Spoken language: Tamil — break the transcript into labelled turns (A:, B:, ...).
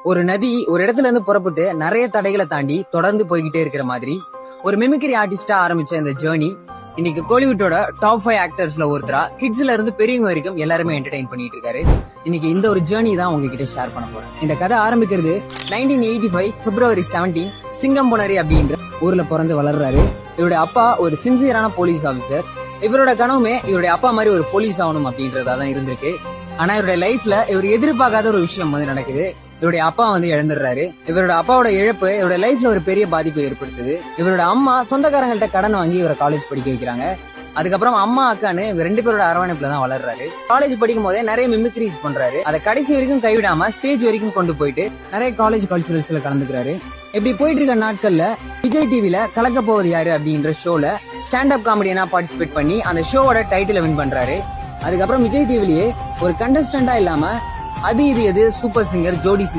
A: ஒரு நதி ஒரு இடத்துல இருந்து புறப்பட்டு நிறைய தடைகளை தாண்டி தொடர்ந்து போய்கிட்டே இருக்கிற மாதிரி ஒரு மிமிக்ரி ஆர்டிஸ்டா ஆரம்பிச்ச இந்த ஜேர்னி இன்னைக்கு கோலிவுட்டோட டாப் 5 ஆக்டர்ஸ்ல ஒருத்தரா கிட்ஸ்ல இருந்து பெரியவங்க வரைக்கும் எல்லாருமே என்டர்டைன் பண்ணிட்டு இருக்காரு. இன்னைக்கு இந்த ஒரு ஜேர்னி தான் உங்ககிட்ட ஷேர் பண்ண போறேன். இந்த கதை ஆரம்பிக்கிறது 1985 பிப்ரவரி 17 சிங்கம்புணரி அப்படின்ற ஊர்ல பிறந்து வளர்றாரு. இவருடைய அப்பா ஒரு சின்சியரான போலீஸ் ஆபீசர். இவரோட கனவுமே இவருடைய அப்பா மாதிரி ஒரு போலீஸ் ஆகணும் அப்படின்றதா தான் இருந்திருக்கு. ஆனா இவருடைய லைஃப்ல இவர் எதிர்பார்க்காத ஒரு விஷயம் வந்து நடக்குது. இவருடைய அப்பா வந்து இழந்துடுறாரு. இவரோட அப்பாவோட இழப்பு இவருடைய லைஃப்ல ஒரு பெரிய பாதிப்பை ஏற்படுத்துது. இவரோட அம்மா சொந்தக்காரங்கள்ட்ட கடன் வாங்கி இவரை காலேஜ் படிக்க வைக்கிறாங்க. அதுக்கப்புறம் அம்மா அக்கான்னு இவர் 2 பேரோட அரவணைப்புல தான் வளர்றாரு. காலேஜ் படிக்கும் போதே நிறைய மிமிக்ரிஸ் பண்றாரு. அதை கடைசி வரைக்கும் கைவிடாம ஸ்டேஜ் வரைக்கும் கொண்டு போயிட்டு நிறைய காலேஜ் கல்ச்சுரல்ஸ்ல கலந்துக்கிறாரு. இப்படி போயிட்டு இருக்க நாட்கள்ல விஜய் டிவில கலக்க போவது யாரு அப்படின்ற ஷோல ஸ்டாண்ட் அப் காமெடியனா பார்ட்டிசிபேட் பண்ணி அந்த ஷோவோட டைட்டில வின் பண்றாரு. அதுக்கப்புறம் விஜய் டிவிலேயே ஒரு கண்டஸ்டண்டா இல்லாம அது இது சூப்பர் சிங்கர் ஜோடி